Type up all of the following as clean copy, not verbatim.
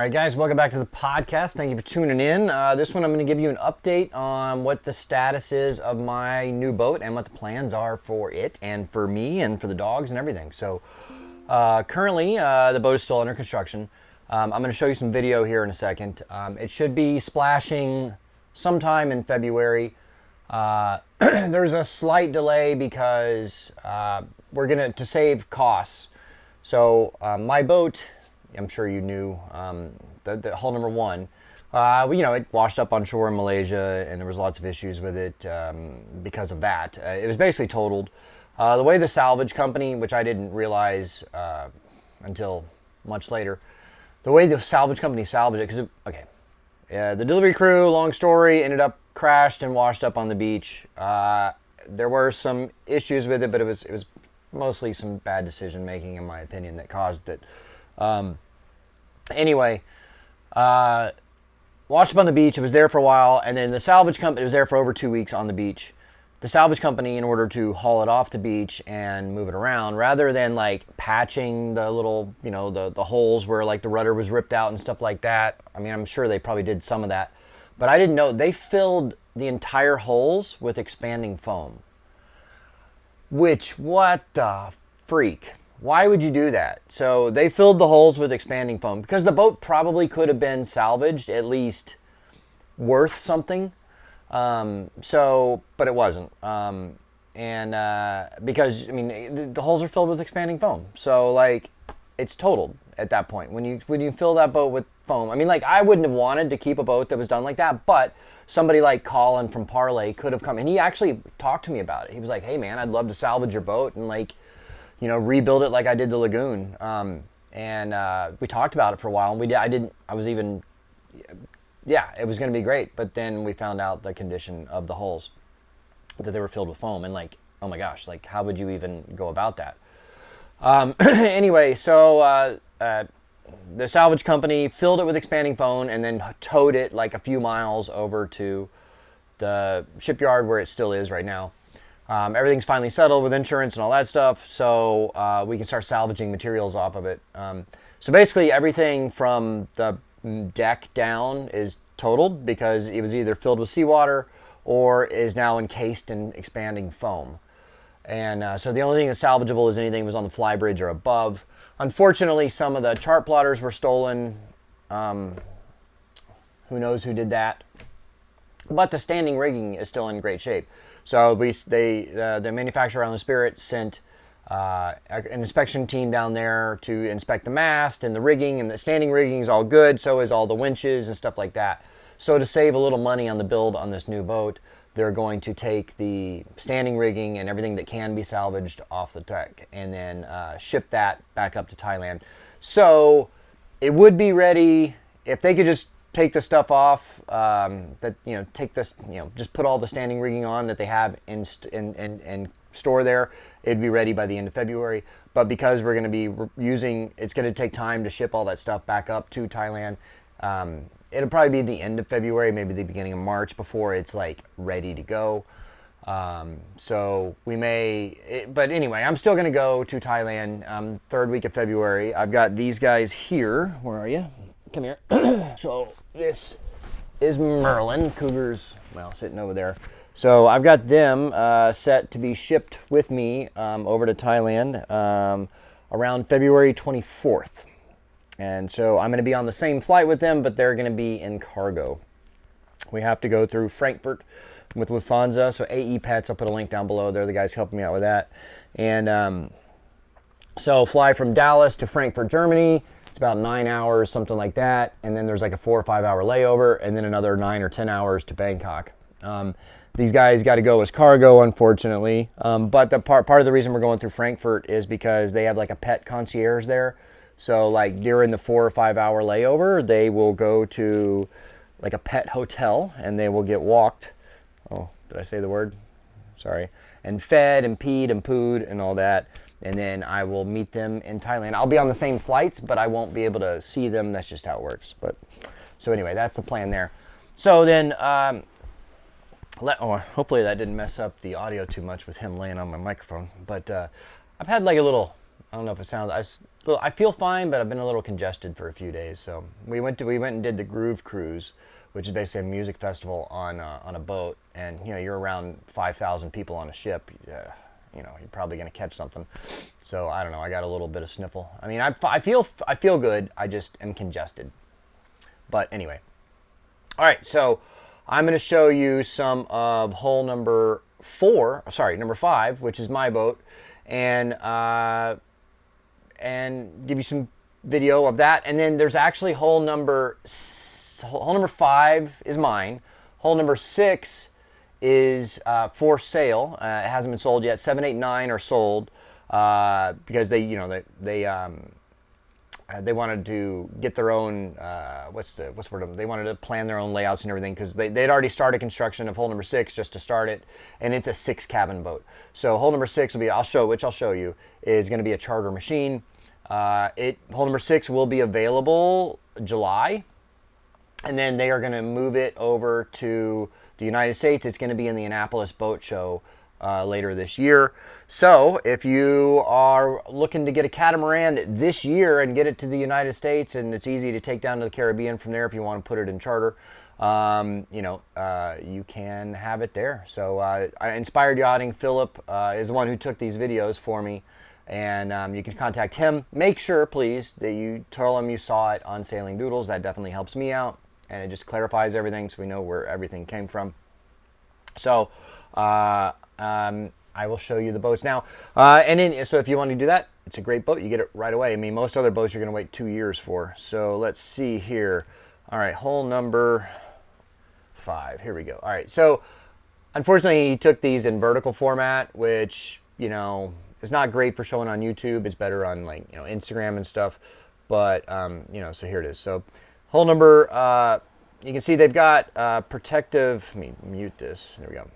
All right, guys, welcome back to the podcast. Thank you for tuning in. This one, I'm going to give you an update on what the status is of my new boat and what the plans are for it and for me and for the dogs and everything. So currently, the boat is still under construction. I'm going to show you some video here in a second. It should be splashing sometime in February. There's a slight delay because we're going to save costs. So my boat, I'm sure you knew, the hull number one, it washed up on shore in Malaysia, and there was lots of issues with it because of that. It was basically totaled. The way the salvage company, which I didn't realize until much later, the way the salvage company salvaged it, the delivery crew, long story, ended up crashed and washed up on the beach. There were some issues with it, but it was mostly some bad decision making, in my opinion, that caused it. Washed up on the beach. It was there for a while, and then the salvage company, it was there for over 2 weeks on the beach. The salvage company, in order to haul it off the beach and move it around, rather than like patching the little, the holes where like the rudder was ripped out and stuff like that. I mean, I'm sure they probably did some of that, but I didn't know they filled the entire holes with expanding foam. Which, what the freak? Why would you do that? So they filled the holes with expanding foam because the boat probably could have been salvaged, at least worth something. But it wasn't. Because, the holes are filled with expanding foam. So, it's totaled at that point. When you fill that boat with foam, I wouldn't have wanted to keep a boat that was done like that, but somebody like Colin from Parlay could have come, and he actually talked to me about it. He was like, hey man, I'd love to salvage your boat and rebuild it like I did the lagoon. We talked about it for a while, and it was going to be great. But then we found out the condition of the holes, that they were filled with foam, and oh my gosh, how would you even go about that? The salvage company filled it with expanding foam and then towed it a few miles over to the shipyard where it still is right now. Everything's finally settled with insurance and all that stuff, so we can start salvaging materials off of it. So basically everything from the deck down is totaled because it was either filled with seawater or is now encased in expanding foam. And so the only thing that's salvageable is anything that was on the fly bridge or above. Unfortunately, some of the chart plotters were stolen. Who knows who did that? But the standing rigging is still in great shape. So the manufacturer on the Spirit sent an inspection team down there to inspect the mast and the rigging, and the standing rigging is all good. So is all the winches and stuff like that. So to save a little money on the build on this new boat, they're going to take the standing rigging and everything that can be salvaged off the deck and then ship that back up to Thailand. So it would be ready if they could just take the stuff off, just put all the standing rigging on that they have in store there. It'd be ready by the end of February. But because we're going to be it's going to take time to ship all that stuff back up to Thailand. It'll probably be the end of February, maybe the beginning of March before it's ready to go. But anyway, I'm still going to go to Thailand third week of February. I've got these guys here. Where are you? Come here. So this is Merlin. Cougar's, sitting over there. So I've got them set to be shipped with me over to Thailand around February 24th. And so I'm going to be on the same flight with them, but they're going to be in cargo. We have to go through Frankfurt with Lufthansa. So AE Pets, I'll put a link down below. They're the guys helping me out with that. And so fly from Dallas to Frankfurt, Germany. It's about 9 hours, something like that. And then there's a 4 or 5 hour layover, and then another 9 or 10 hours to Bangkok. These guys got to go as cargo, unfortunately. But the part of the reason we're going through Frankfurt is because they have a pet concierge there. So during the 4 or 5 hour layover, they will go to a pet hotel and they will get walked. Oh, did I say the word? Sorry. And fed and peed and pooed and all that. And then I will meet them in Thailand. I'll be on the same flights, but I won't be able to see them. That's just how it works. So anyway, that's the plan there. So then, hopefully that didn't mess up the audio too much with him laying on my microphone. But I've had a little, I don't know if it sounds, I feel fine, but I've been a little congested for a few days. So we went and did the Groove Cruise, which is basically a music festival on a boat, and you know, you're around 5,000 people on a ship. You know, you're probably going to catch something. So I don't know. I got a little bit of sniffle. I mean, I feel good. I just am congested. But anyway, all right. So I'm going to show you some of hole number 5, which is my boat, and give you some video of that. And then there's actually hole number 5 is mine. Hole number 6 is for sale. It hasn't been sold yet. 7, 8, 9 are sold because they wanted to get their own they wanted to plan their own layouts and everything, because they'd already started construction of hole number 6 just to start it, and it's a 6 cabin boat. So hole number 6 will be I'll show you is going to be a charter machine. Hole number 6 will be available July, and then they are going to move it over to the United States. It's going to be in the Annapolis Boat Show later this year. So if you are looking to get a catamaran this year and get it to the United States, and it's easy to take down to the Caribbean from there if you want to put it in charter, you can have it there. So Inspired Yachting, Philip is the one who took these videos for me, and you can contact him. Make sure, please, that you tell him you saw it on Sailing Doodles. That definitely helps me out, and it just clarifies everything so we know where everything came from. So I will show you the boats now. So if you want to do that, it's a great boat. You get it right away. I mean, most other boats you're going to wait 2 years for. So let's see here. All right, hole number 5. Here we go. All right, so unfortunately he took these in vertical format, which, you know, is not great for showing on YouTube. It's better on, like, you know, Instagram and stuff. But, you know, so here it is. So hole number, you can see they've got protective, let me mute this. There we go.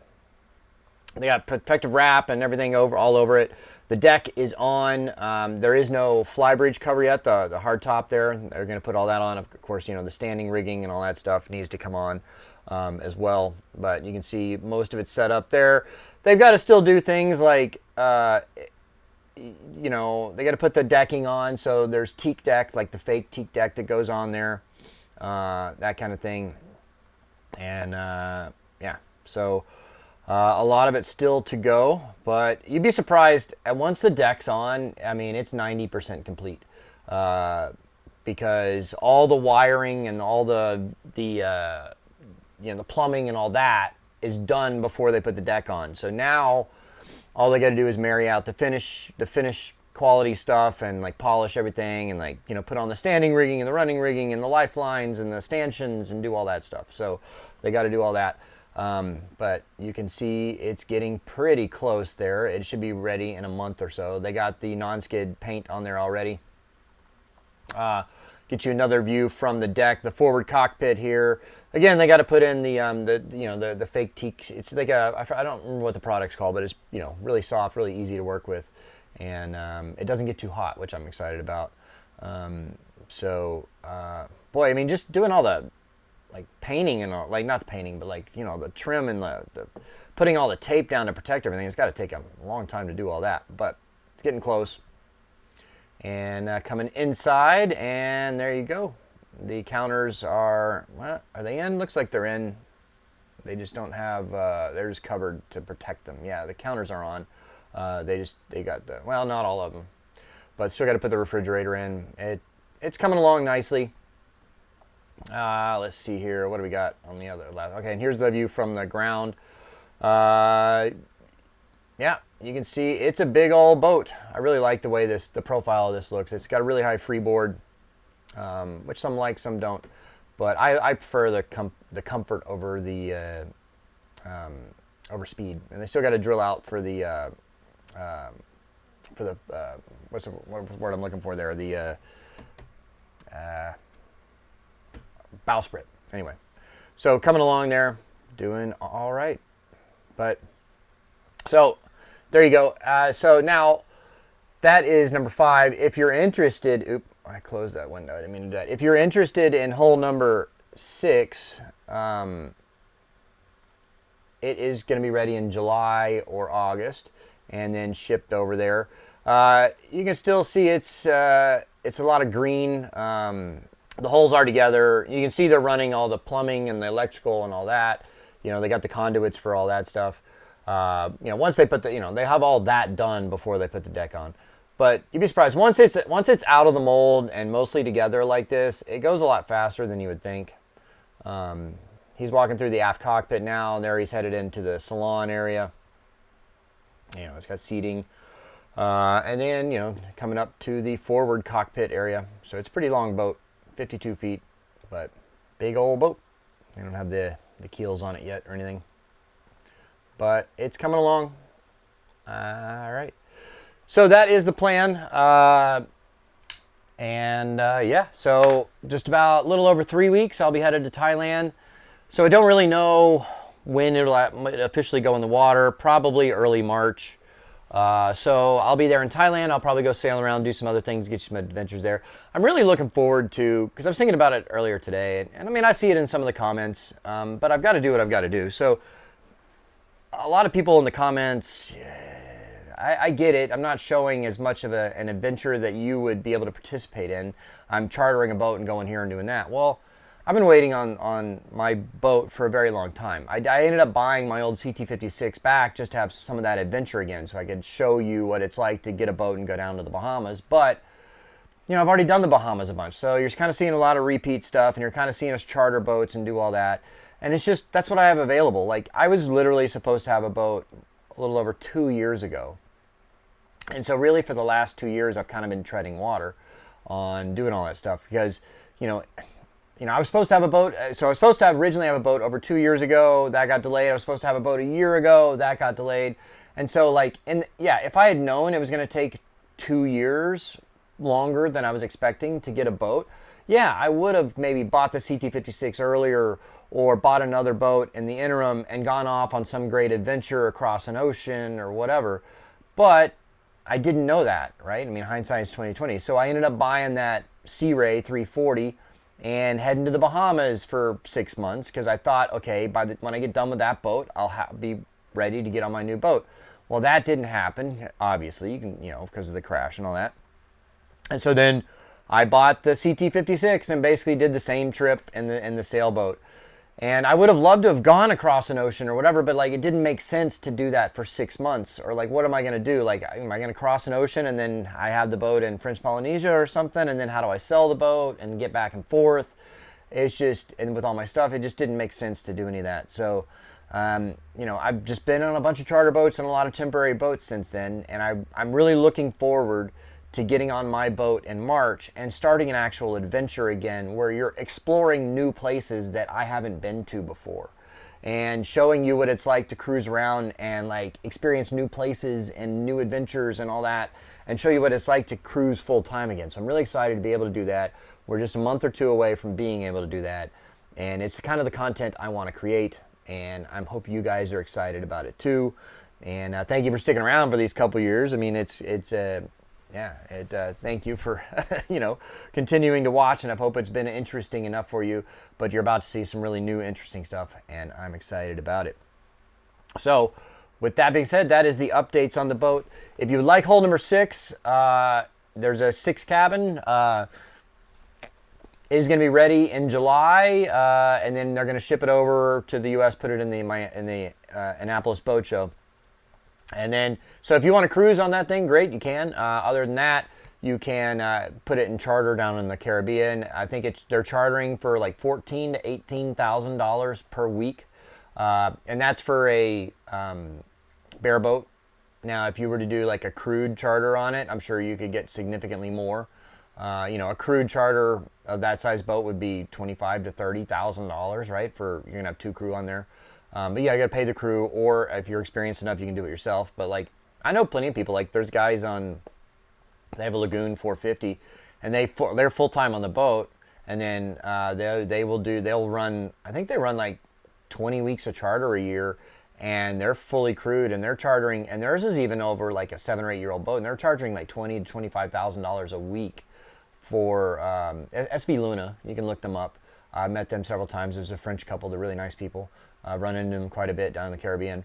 They got protective wrap and everything all over it. The deck is on. There is no flybridge cover yet, the hard top there. They're going to put all that on. Of course, you know, the standing rigging and all that stuff needs to come on as well. But you can see most of it's set up there. They've got to still do things like, you know, they got to put the decking on. So there's teak deck, like the fake teak deck that goes on there, that kind of thing. And yeah, so a lot of it's still to go, but you'd be surprised. Once the deck's on, I mean, it's 90% complete, because all the wiring and all the plumbing and all that is done before they put the deck on. So now all they got to do is marry out the finish quality stuff, and like polish everything, and, like, you know, put on the standing rigging and the running rigging and the lifelines and the stanchions and do all that stuff. So they got to do all that. But you can see it's getting pretty close there. It should be ready in a month or so. They got the non-skid paint on there already. Get you another view from the deck, the forward cockpit here. Again, they got to put in the fake teak. It's like I don't remember what the product's called, but it's, you know, really soft, really easy to work with, and it doesn't get too hot, which I'm excited about. Boy, I mean, just doing all the, like, painting and all, like, not the painting, but, like, you know, the trim and the putting all the tape down to protect everything. It's got to take a long time to do all that, but it's getting close. And coming inside, and there you go. The counters are they in? Looks like they're in. They just don't have, they're just covered to protect them. Yeah, the counters are on. They got the, well, not all of them, but still got to put the refrigerator in. It's coming along nicely. Let's see here. What do we got on the other left? Okay, and here's the view from the ground. Yeah, you can see it's a big old boat. I really like the way the profile of this looks. It's got a really high freeboard, which some like, some don't. But I prefer the comfort over the over speed. And they still got to drill out for the what's the word I'm looking for there? The bowsprit. Anyway, so coming along there, doing all right. But so there you go. So now that is number 5. If you're interested, I closed that window. I didn't mean to do that. If you're interested in hole number 6, it is going to be ready in July or August, and then shipped over there. You can still see it's a lot of green. The holes are together. You can see they're running all the plumbing and the electrical and all that. You know, they got the conduits for all that stuff. You know, once they put the, you know, they have all that done before they put the deck on. But you'd be surprised once it's out of the mold and mostly together like this, it goes a lot faster than you would think. He's walking through the aft cockpit now, and there he's headed into the salon area. You know, it's got seating. And then, you know, coming up to the forward cockpit area. So it's a pretty long boat, 52 feet, but big old boat. They don't have the keels on it yet or anything. But it's coming along. All right. So that is the plan. Yeah, so just about a little over 3 weeks, I'll be headed to Thailand. So I don't really know when it'll officially go in the water, probably early March. So I'll be there in Thailand. I'll probably go sail around, do some other things, get some adventures there. I'm really looking forward to, because I was thinking about it earlier today, and I mean, I see it in some of the comments, but I've got to do what I've got to do. So a lot of people in the comments, I get it. I'm not showing as much of an adventure that you would be able to participate in. I'm chartering a boat and going here and doing that. Well, I've been waiting on my boat for a very long time. I ended up buying my old CT56 back just to have some of that adventure again, so I could show you what it's like to get a boat and go down to the Bahamas. But, you know, I've already done the Bahamas a bunch, so you're kind of seeing a lot of repeat stuff, and you're kind of seeing us charter boats and do all that. And it's just, that's what I have available. Like, I was literally supposed to have a boat a little over 2 years ago. And so really for the last 2 years, I've kind of been treading water on doing all that stuff because, you know, I was supposed to have a boat. So I was supposed to originally have a boat over 2 years ago. That got delayed. I was supposed to have a boat a year ago. That got delayed. And so like, if I had known it was going to take 2 years longer than I was expecting to get a boat, yeah, I would have maybe bought the CT56 earlier or bought another boat in the interim and gone off on some great adventure across an ocean or whatever. But I didn't know that, right? I mean, hindsight's 2020. So I ended up buying that Sea Ray 340 and heading to the Bahamas for 6 months because I thought, okay, when I get done with that boat, I'll be ready to get on my new boat. Well, that didn't happen, obviously, you know, because of the crash and all that. And so then I bought the CT56 and basically did the same trip in the sailboat. And I would have loved to have gone across an ocean or whatever, but like it didn't make sense to do that for 6 months. Or like, what am I going to do? Like, am I going to cross an ocean and then I have the boat in French Polynesia or something? And then how do I sell the boat and get back and forth? It's just, and with all my stuff, it just didn't make sense to do any of that. So, you know, I've just been on a bunch of charter boats and a lot of temporary boats since then. And I'm really looking forward to getting on my boat in March and starting an actual adventure again where you're exploring new places that I haven't been to before and showing you what it's like to cruise around and like experience new places and new adventures and all that and show you what it's like to cruise full time again. So I'm really excited to be able to do that. We're just a month or two away from being able to do that. And it's kind of the content I want to create. And I hope you guys are excited about it too. And thank you for sticking around for these couple years. I mean, thank you for, you know, continuing to watch, and I hope it's been interesting enough for you, but you're about to see some really new, interesting stuff, and I'm excited about it. So, with that being said, that is the updates on the boat. If you would like hull number 6, there's a 6 cabin. It is going to be ready in July, and then they're going to ship it over to the U.S., put it in the Annapolis Boat Show. And then, so if you want to cruise on that thing, great, you can. Other than that, you can put it in charter down in the Caribbean. I think they're chartering for like $14,000 to $18,000 per week, and that's for a bareboat. Now, if you were to do like a crude charter on it, I'm sure you could get significantly more. You know, a crude charter of that size boat would be $25,000 to $30,000, right? You're gonna have 2 crew on there. But yeah, you got to pay the crew, or if you're experienced enough, you can do it yourself. But like, I know plenty of people, like there's guys they have a Lagoon 450 and they're full time on the boat. And then, they'll run, I think they run like 20 weeks of charter a year, and they're fully crewed and they're chartering, and theirs is even over like a 7 or 8 year old boat. And they're charging like $20,000 to $25,000 a week for, SV Luna. You can look them up. I met them several times. There's a French couple. They're really nice people. Run into them quite a bit down in the Caribbean.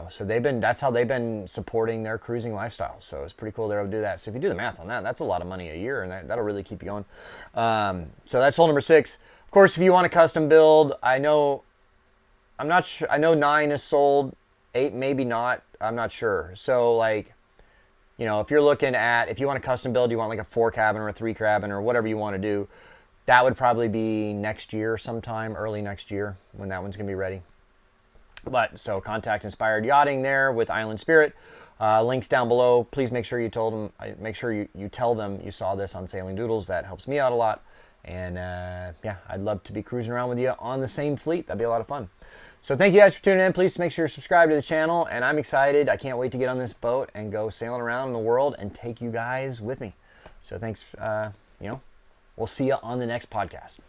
so that's how they've been supporting their cruising lifestyle. So it's pretty cool they're able to do that. So if you do the math on that, that's a lot of money a year, and that'll really keep you going. So that's hole number 6. Of course, if you want a custom build, I'm not sure. I know 9 is sold, 8 maybe not. I'm not sure. So like, if you're looking at, if you want a custom build, you want like a 4 cabin or a 3 cabin or whatever you want to do, that would probably be next year sometime, early next year when that one's going to be ready. But so contact Inspired Yachting there with Island Spirit. Links down below. Please make sure you you tell them you saw this on Sailing Doodles. That helps me out a lot. And I'd love to be cruising around with you on the same fleet. That'd be a lot of fun. So thank you guys for tuning in. Please make sure you're subscribed to the channel. And I'm excited. I can't wait to get on this boat and go sailing around the world and take you guys with me. So thanks. We'll see you on the next podcast.